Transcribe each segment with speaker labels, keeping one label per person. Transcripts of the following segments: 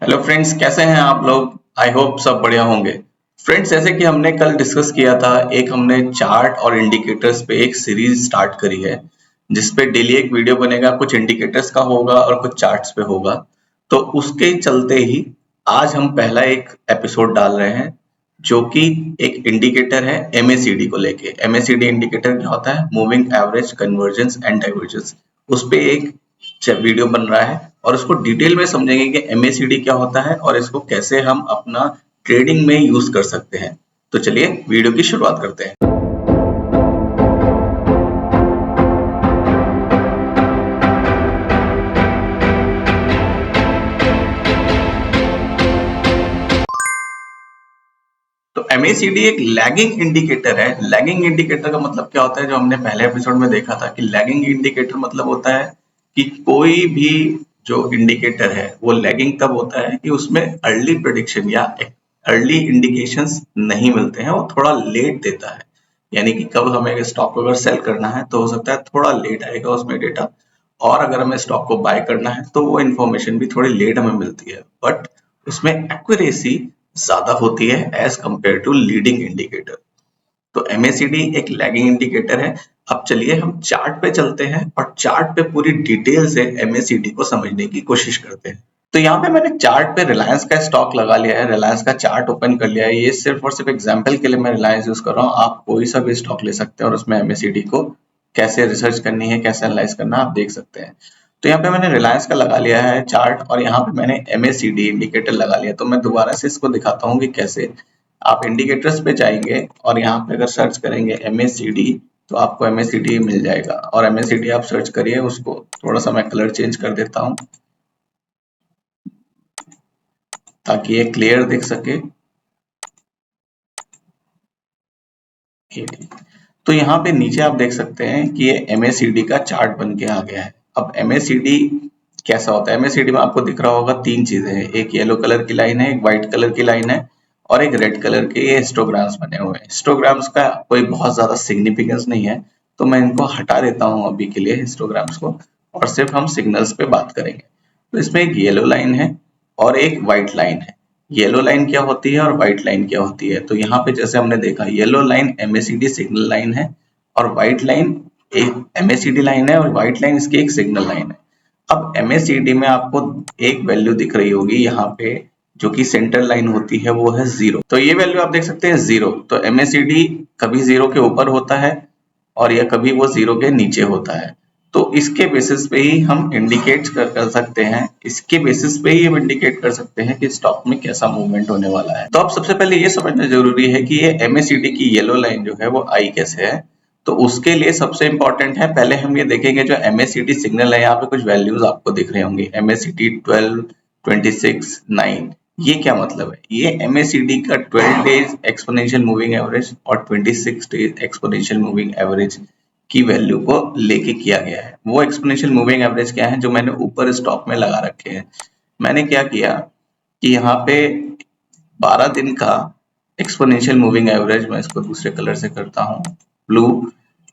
Speaker 1: Hello friends, कैसे हैं आप लोग। आई होप सब बढ़िया होंगे। फ्रेंड्स, जैसे कि हमने कल डिस्कस किया था, एक हमने चार्ट और इंडिकेटर्स पे एक सीरीज स्टार्ट करी है जिसपे डेली एक वीडियो बनेगा। कुछ इंडिकेटर्स का होगा और कुछ चार्ट्स पे होगा। तो उसके चलते ही आज हम पहला एक एपिसोड डाल रहे हैं जो कि एक इंडिकेटर है एमएसीडी को लेके। एमएसीडी इंडिकेटर क्या होता है? Moving average convergence and divergence. उस पे एक वीडियो बन रहा है और उसको डिटेल में समझेंगे कि एमएसीडी क्या होता है और इसको कैसे हम अपना ट्रेडिंग में यूज कर सकते हैं। तो चलिए वीडियो की शुरुआत करते हैं। तो एमएसीडी एक लैगिंग इंडिकेटर है। लैगिंग इंडिकेटर का मतलब क्या होता है? जो हमने पहले एपिसोड में देखा था कि लैगिंग इंडिकेटर मतलब होता है कि कोई भी जो इंडिकेटर है वो लैगिंग तब होता है कि उसमें अर्ली प्रेडिक्शन या अर्ली इंडिकेशंस नहीं मिलते हैं, वो थोड़ा लेट देता है। यानी कि कब हमें स्टॉक को अगर सेल करना है तो हो सकता है थोड़ा लेट आएगा उसमें डेटा, और अगर हमें स्टॉक को बाय करना है तो वो इन्फॉर्मेशन भी थोड़ी लेट हमें मिलती है, बट उसमें एक्यूरेसी ज्यादा होती है as compare to leading indicator. तो एमएसीडी एक लैगिंग इंडिकेटर है। अब चलिए हम चार्ट पे चलते हैं और चार्ट पे पूरी डिटेल से एमएसीडी को समझने की कोशिश करते हैं। तो यहाँ पे मैंने चार्ट पे रिलायंस का स्टॉक लगा लिया है, रिलायंस का चार्ट ओपन कर लिया है। ये सिर्फ और सिर्फ एग्जांपल के लिए मैं रिलायंस यूज कर रहा हूँ। आप कोई सा भी स्टॉक ले सकते हैं और उसमें एमएसीडी को कैसे रिसर्च करनी है, कैसे एनालाइज करना है, आप देख सकते हैं। तो यहाँ पे मैंने रिलायंस का लगा लिया है चार्ट और यहाँ पे मैंने एमएसीडी इंडिकेटर लगा लिया। तो मैं दोबारा से इसको दिखाता हूँ कि कैसे आप इंडिकेटर्स पे जाएंगे और यहाँ पे अगर सर्च करेंगे एमएसीडी तो आपको एमएसीडी मिल जाएगा। और एमएसीडी आप सर्च करिए, उसको थोड़ा सा मैं कलर चेंज कर देता हूँ ताकि ये क्लियर दिख सके। तो यहाँ पे नीचे आप देख सकते हैं कि ये एमएसीडी का चार्ट बन के आ गया है। अब एमएसीडी कैसा होता है? एमएसीडी में आपको दिख रहा होगा तीन चीजें हैं, एक येलो कलर की लाइन है, एक व्हाइट कलर की लाइन है और एक रेड कलर के ये हिस्टोग्राम्स बने हुए हैं। हिस्टोग्राम्स का कोई बहुत ज्यादा सिग्निफिकेंस नहीं है, तो मैं इनको हटा देता हूँ अभी के लिए हिस्टोग्राम्स को, और सिर्फ हम सिग्नल्स पे बात करेंगे। तो इसमें एक येलो लाइन है और एक व्हाइट लाइन है। येलो लाइन क्या होती है और व्हाइट लाइन क्या होती है? तो यहाँ पे जैसे हमने देखा, yellow line MACD signal line है और व्हाइट लाइन एक एमएसीडी लाइन है और व्हाइट लाइन इसकी एक सिग्नल लाइन है। अब एमएसीडी में आपको एक वैल्यू दिख रही होगी यहाँ पे, जो कि सेंटर लाइन होती है, वो है 0। तो ये वैल्यू आप देख सकते हैं 0। तो एमएसीडी कभी 0 के ऊपर होता है और या कभी वो 0 के नीचे होता है। तो इसके बेसिस पे ही हम इंडिकेट कर सकते हैं, इसके बेसिस पे ही हम इंडिकेट कर सकते हैं कि स्टॉक में कैसा मूवमेंट होने वाला है। तो अब सबसे पहले ये समझना जरूरी है कि ये एमएसीडी की येलो लाइन जो है वो आई कैसे है। तो उसके लिए सबसे इंपॉर्टेंट है, पहले हम ये देखेंगे जो एमएसीडी सिग्नल है, यहाँ पे कुछ वैल्यूज आपको दिख रहे होंगे, एमएसीडी 12, 26, 9। ये क्या मतलब है? ये एमएसीडी का 12 डेज एक्सपोनेंशियल मूविंग एवरेज और 26 डेज एक्सपोनेंशियल मूविंग एवरेज की वैल्यू को लेके किया गया है। वो एक्सपोनेंशियल मूविंग एवरेज क्या है जो मैंने ऊपर स्टॉक में लगा रखे हैं। मैंने क्या किया कि यहाँ पे 12 दिन का एक्सपोनेंशियल मूविंग एवरेज, मैं इसको दूसरे कलर से करता हूँ ब्लू,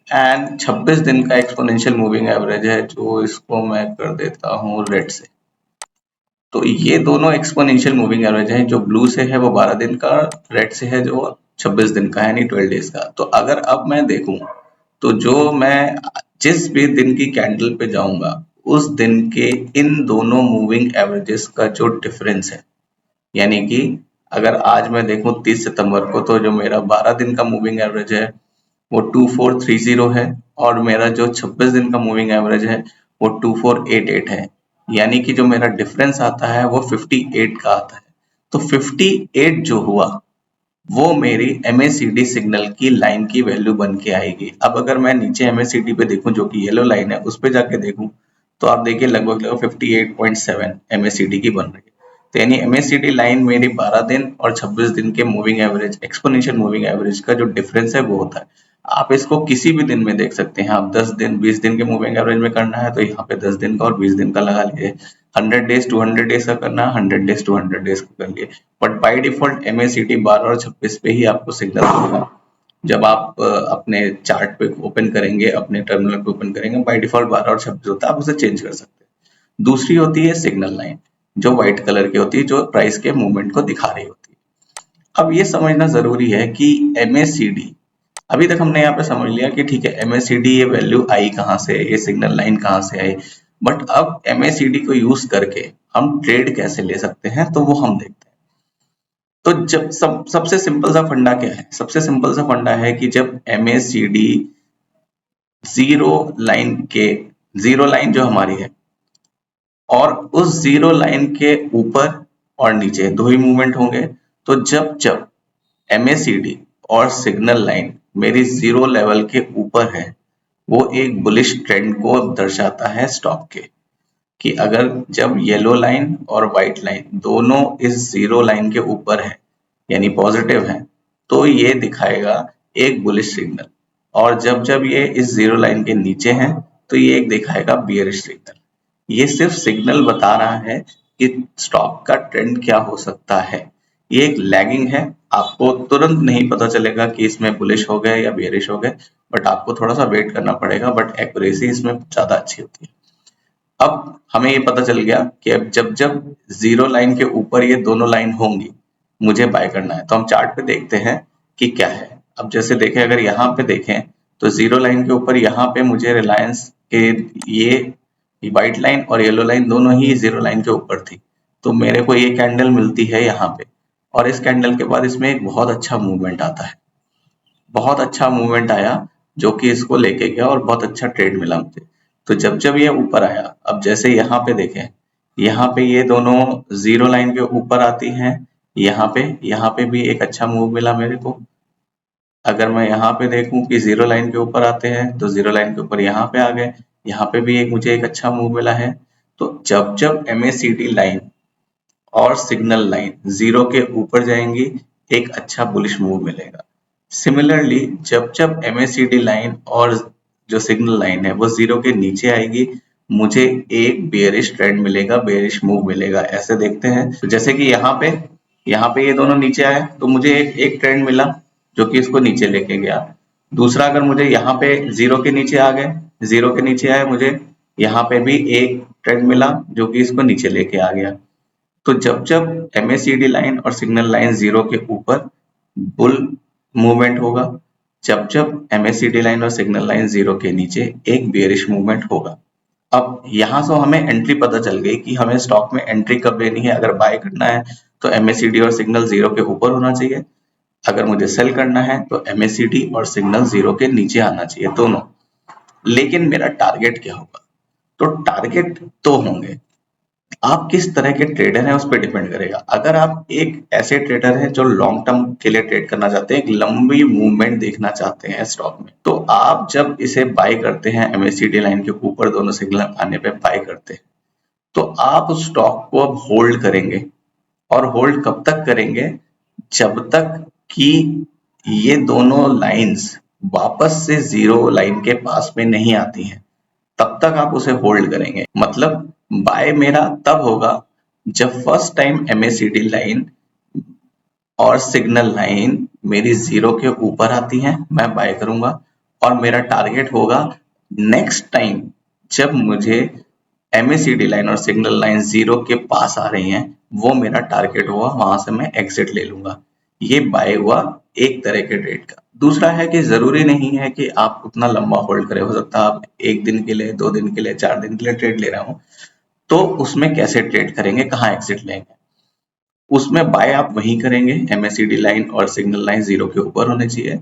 Speaker 1: एंड 26 दिन का एक्सपोनेंशियल मूविंग एवरेज है जो इसको मैं कर देता हूँ रेड से। तो ये दोनों एक्सपोनेंशियल मूविंग एवरेज है, जो ब्लू से है वो 12 दिन का, रेड से है जो 26 दिन का, यानी 12 डेज का। तो अगर अब मैं देखूं तो जो मैं जिस भी दिन की कैंडल पे जाऊंगा उस दिन के इन दोनों मूविंग एवरेजेस का जो डिफरेंस है, यानी कि अगर आज मैं देखूं 30 सितंबर को, तो जो मेरा 12 दिन का मूविंग एवरेज है वो 2430 है और मेरा जो 26 दिन का मूविंग एवरेज है वो 2488 है। यानी कि जो मेरा डिफरेंस आता है वो 58 का आता है। तो 58 जो हुआ वो मेरी एमएसीडी सिग्नल की लाइन की वैल्यू बन के आएगी। अब अगर मैं नीचे एमएसीडी पे देखूं जो कि येलो लाइन है, उस पे जाके देखूं तो आप देखिए लगभग लगभग 58.7 एमएसीडी की बन रही है। तो यानी एमएसीडी लाइन मेरी 12 दिन और 26 दिन के moving average, exponential moving average का जो डिफरेंस है वो होता है। आप इसको किसी भी दिन में देख सकते हैं। आप 10 दिन 20 दिन के मूविंग एवरेज में करना है तो यहाँ पे 10 दिन का और 20 दिन का लगा लीजिए। 100 डेज 200 डेज का करना है, 100 डेज 200 डेज का कर लिए। बट बाय डिफॉल्ट एमएसीडी 12 और 26 पे ही आपको सिग्नल देगा। जब आप अपने चार्ट पे ओपन करेंगे, अपने टर्मिनल पे ओपन करेंगे, बाय डिफॉल्ट 12 और 26 होता है, आप उसे चेंज कर सकते हैं। दूसरी होती है सिग्नल लाइन। जो व्हाइट कलर की होती है, जो प्राइस के मूवमेंट को दिखा रही होती है। अब ये समझना जरूरी है कि MACD, अभी तक हमने यहाँ पे समझ लिया कि ठीक है MACD ये वैल्यू आई कहाँ से, ये सिग्नल लाइन कहाँ से आई, बट अब MACD को यूज करके हम ट्रेड कैसे ले सकते हैं तो वो हम देखते हैं। तो जब सबसे सिंपल सा फंडा क्या है, सबसे सिंपल सा फंडा है कि जब MACD जीरो लाइन के, जीरो लाइन जो हमारी है और उस जीरो लाइन के ऊपर और नीचे दो ही मूवमेंट होंगे, तो जब जब MACD और सिग्नल लाइन मेरी जीरो लेवल के ऊपर है, वो एक बुलिश ट्रेंड को दर्शाता है स्टॉक के, कि अगर जब येलो लाइन और व्हाइट लाइन दोनों इस जीरो लाइन के ऊपर है यानी पॉजिटिव है, तो ये दिखाएगा एक बुलिश सिग्नल, और जब जब ये इस जीरो लाइन के नीचे है तो ये एक दिखाएगा बियरिश सिग्नल। ये सिर्फ सिग्नल बता रहा है कि स्टॉक का ट्रेंड क्या हो सकता है। ये एक लैगिंग है, आपको तुरंत नहीं पता चलेगा कि इसमें बुलिश हो गए या बेयरिश हो गए, बट आपको थोड़ा सा वेट करना पड़ेगा, बट एक्यूरेसी इसमें ज्यादा अच्छी होती है। अब हमें ये पता चल गया कि अब जब जब जीरो लाइन के ऊपर ये दोनों लाइन होंगी मुझे बाय करना है, तो हम चार्ट पे देखते हैं कि क्या है। अब जैसे देखें, अगर यहाँ पे देखें तो जीरो लाइन के ऊपर यहाँ पे मुझे रिलायंस के ये व्हाइट लाइन और येलो लाइन दोनों ही जीरो लाइन के ऊपर थी, तो मेरे को ये कैंडल मिलती है यहाँ पे, और इस कैंडल के बाद इसमें एक बहुत अच्छा मूवमेंट आता है, बहुत अच्छा मूवमेंट आया जो कि इसको लेके गया और बहुत अच्छा ट्रेड मिला मुझे। तो जब जब ये ऊपर आया, अब जैसे यहाँ पे देखें, यहाँ पे ये दोनों जीरो लाइन के ऊपर आती हैं, यहाँ पे भी एक अच्छा मूव मिला मेरे को। अगर मैं यहाँ पे देखूं कि जीरो लाइन के ऊपर आते हैं, तो जीरो लाइन के ऊपर यहाँ पे आ गए, यहाँ पे भी मुझे एक अच्छा मूव मिला है। तो जब जब MACD लाइन और सिग्नल लाइन जीरो के ऊपर जाएंगी, एक अच्छा बुलिश मूव मिलेगा। सिमिलरली जब जब MACD लाइन और जो सिग्नल लाइन है वो जीरो के नीचे आएगी, मुझे एक बेयरिश ट्रेंड मिलेगा, बेयरिश मूव मिलेगा। ऐसे देखते हैं, तो जैसे कि यहाँ पे ये दोनों नीचे आए तो मुझे एक ट्रेंड मिला जो कि इसको नीचे लेके गया। दूसरा, अगर मुझे यहाँ पे जीरो के नीचे आ गए, जीरो के नीचे आए, मुझे यहाँ पे भी एक ट्रेंड मिला जो कि इसको नीचे लेके आ गया। तो जब जब MACD लाइन और सिग्नल लाइन जीरो के ऊपर बुल मूवमेंट होगा, जब जब MACD लाइन और सिग्नल लाइन जीरो के नीचे एक बेयरिश मूवमेंट होगा। अब यहाँ से हमें एंट्री पता चल गई कि हमें स्टॉक में एंट्री कब लेनी है। अगर बाय करना है तो MACD और सिग्नल जीरो के ऊपर होना चाहिए, अगर मुझे सेल करना है तो MACD और सिग्नल जीरो के नीचे आना चाहिए, दोनों। लेकिन मेरा टारगेट क्या होगा? तो टारगेट तो होंगे, आप किस तरह के ट्रेडर हैं उस पर डिपेंड करेगा। अगर आप एक ऐसे ट्रेडर हैं जो लॉन्ग टर्म के लिए ट्रेड करना चाहते हैं, एक लंबी मूवमेंट देखना चाहते हैं स्टॉक में, तो आप जब इसे बाय करते हैं, MACD लाइन के ऊपर दोनों सिग्नल आने पे बाय करते हैं, तो आप उस स्टॉक को अब होल्ड करेंगे। और होल्ड कब तक करेंगे? जब तक कि ये दोनों लाइंस वापस से जीरो लाइन के पास में नहीं आती हैं, तब तक आप उसे होल्ड करेंगे। मतलब बाय मेरा तब होगा जब फर्स्ट टाइम MACD लाइन और सिग्नल लाइन मेरी जीरो के ऊपर आती है, मैं बाय करूंगा। और मेरा टारगेट होगा नेक्स्ट टाइम जब मुझे MACD लाइन और सिग्नल लाइन जीरो के पास आ रही हैं, वो मेरा टारगेट होगा, वहां से मैं एग्जिट ले लूंगा। ये बाय हुआ एक तरह के ट्रेड का। दूसरा है कि जरूरी नहीं है कि आप उतना लंबा होल्ड करें, हो सकता है आप एक दिन के लिए, 2 दिन के लिए, 4 दिन के लिए ट्रेड ले रहे हो, तो उसमें कैसे ट्रेड करेंगे, कहाँ एग्जिट लेंगे? उसमें बाय आप वहीं करेंगे, MACD लाइन और सिग्नल लाइन जीरो के ऊपर होने चाहिए।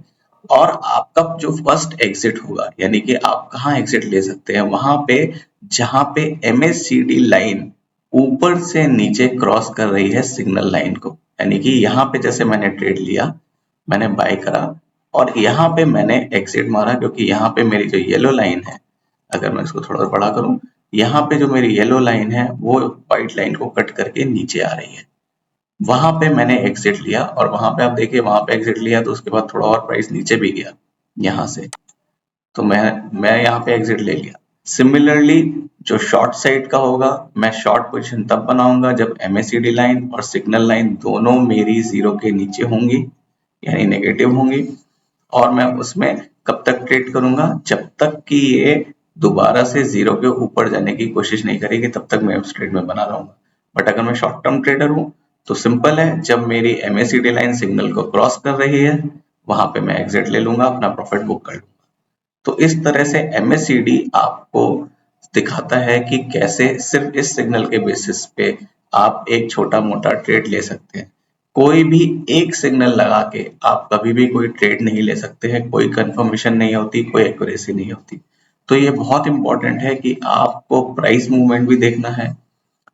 Speaker 1: और आपका जो फर्स्ट एग्जिट होगा, यानी कि आप कहाँ एग्जिट ले सकते हैं, वहां पे जहां पे MACD लाइन ऊपर से नीचे क्रॉस कर रही है सिग्नल लाइन को। यानी कि यहाँ पे जैसे मैंने ट्रेड लिया, मैंने बाय करा और यहाँ पे मैंने एग्जिट मारा, क्योंकि यहाँ पे मेरी जो येलो लाइन है, अगर मैं इसको थोड़ा बड़ा करूं, यहाँ पे जो मेरी येलो लाइन है वो व्हाइट लाइन को कट करके नीचे आ रही है, वहां पे मैंने एग्जिट लिया। और वहां पे आप देखिए, वहां पे एग्जिट लिया तो उसके बाद थोड़ा और प्राइस नीचे भी गया यहाँ से, तो मैं यहाँ पे एग्जिट ले लिया। सिमिलरली जो शॉर्ट साइड का होगा, मैं शॉर्ट पोजीशन तब बनाऊंगा जब MACD लाइन और सिग्नल लाइन दोनों मेरी जीरो के नीचे होंगी, यानी नेगेटिव होंगी। और मैं उसमें कब तक ट्रेड करूंगा? जब तक कि ये दोबारा से जीरो के ऊपर जाने की कोशिश नहीं करेगी, तब तक मैं उस ट्रेड में बना रहूंगा। बट अगर मैं शॉर्ट टर्म ट्रेडर हूँ तो सिंपल है, जब मेरी एमएसीडी लाइन सिग्नल को क्रॉस कर रही है वहां पे मैं एग्जिट ले लूंगा, अपना प्रॉफिट बुक कर लूंगा। तो इस तरह से एमएसीडी आपको दिखाता है कि कैसे सिर्फ इस सिग्नल के बेसिस पे आप एक छोटा मोटा ट्रेड ले सकते हैं। कोई भी एक सिग्नल लगा के आप कभी भी कोई ट्रेड नहीं ले सकते हैं, कोई कंफर्मेशन नहीं होती, कोई एक्यूरेसी नहीं होती। तो ये बहुत इंपॉर्टेंट है कि आपको प्राइस मूवमेंट भी देखना है,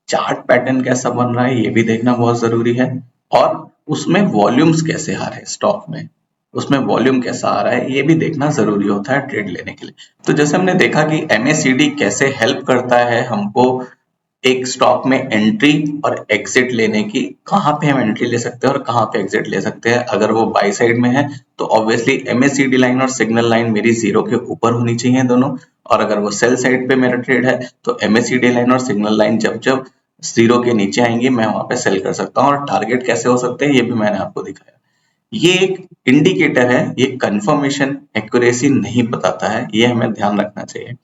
Speaker 1: चार्ट पैटर्न कैसा बन रहा है ये भी देखना बहुत जरूरी है, और उसमें वॉल्यूम्स कैसे आ रहे हैं स्टॉक में, उसमें वॉल्यूम कैसा आ रहा है ये भी देखना जरूरी होता है ट्रेड लेने के लिए। तो जैसे हमने देखा कि एमएसीडी कैसे हेल्प करता है हमको एक स्टॉक में एंट्री और एग्जिट लेने की, कहाँ पे हम एंट्री ले सकते हैं और कहाँ पे एग्जिट ले सकते हैं। अगर वो बाई साइड में है तो ऑब्वियसली एमएसीडी लाइन और सिग्नल लाइन मेरी जीरो के ऊपर होनी चाहिए दोनों, और अगर वो सेल साइड पे मेरा ट्रेड है तो एमएसीडी लाइन और सिग्नल लाइन जब जब जीरो के नीचे आएंगी मैं वहां पे सेल कर सकता हूँ। और टारगेट कैसे हो सकते हैं ये भी मैंने आपको दिखाया। ये एक इंडिकेटर है, ये कंफर्मेशन एक्यूरेसी नहीं बताता है, ये हमें ध्यान रखना चाहिए।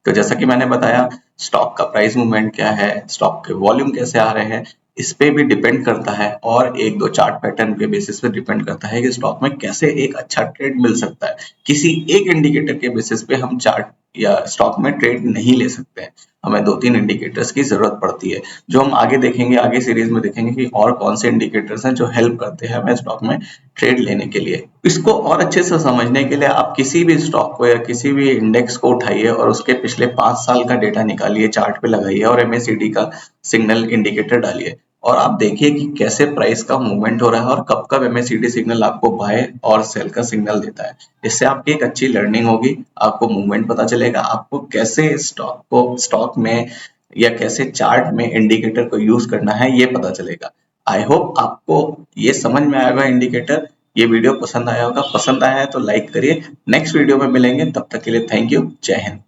Speaker 1: तो जैसा कि मैंने बताया स्टॉक का प्राइस मूवमेंट क्या है, स्टॉक के वॉल्यूम कैसे आ रहे हैं, इस पे भी डिपेंड करता है, और एक दो चार्ट पैटर्न के बेसिस पे डिपेंड करता है कि स्टॉक में कैसे एक अच्छा ट्रेड मिल सकता है। किसी एक इंडिकेटर के बेसिस पे हम चार्ट या स्टॉक में ट्रेड नहीं ले सकते हैं, हमें दो तीन इंडिकेटर्स की जरूरत पड़ती है, जो हम आगे देखेंगे, आगे सीरीज में देखेंगे कि और कौन से इंडिकेटर्स हैं जो हेल्प करते हैं हमें स्टॉक में ट्रेड लेने के लिए। इसको और अच्छे से समझने के लिए आप किसी भी स्टॉक को या किसी भी इंडेक्स को उठाइए और उसके पिछले 5 साल का डेटा निकालिए, चार्ट पे लगाइए और एमएसीडी का सिग्नल इंडिकेटर डालिए, और आप देखिए कि कैसे प्राइस का मूवमेंट हो रहा है और कब कब एमएसीडी सिग्नल आपको बाय और सेल का सिग्नल देता है। इससे आपकी एक अच्छी लर्निंग होगी, आपको मूवमेंट पता चलेगा, आपको कैसे स्टॉक में या कैसे चार्ट में इंडिकेटर को यूज करना है ये पता चलेगा। आई होप आपको ये समझ में आएगा इंडिकेटर। ये वीडियो पसंद आया होगा, पसंद आया है तो लाइक करिए। नेक्स्ट वीडियो में मिलेंगे, तब तक के लिए थैंक यू, जय हिंद।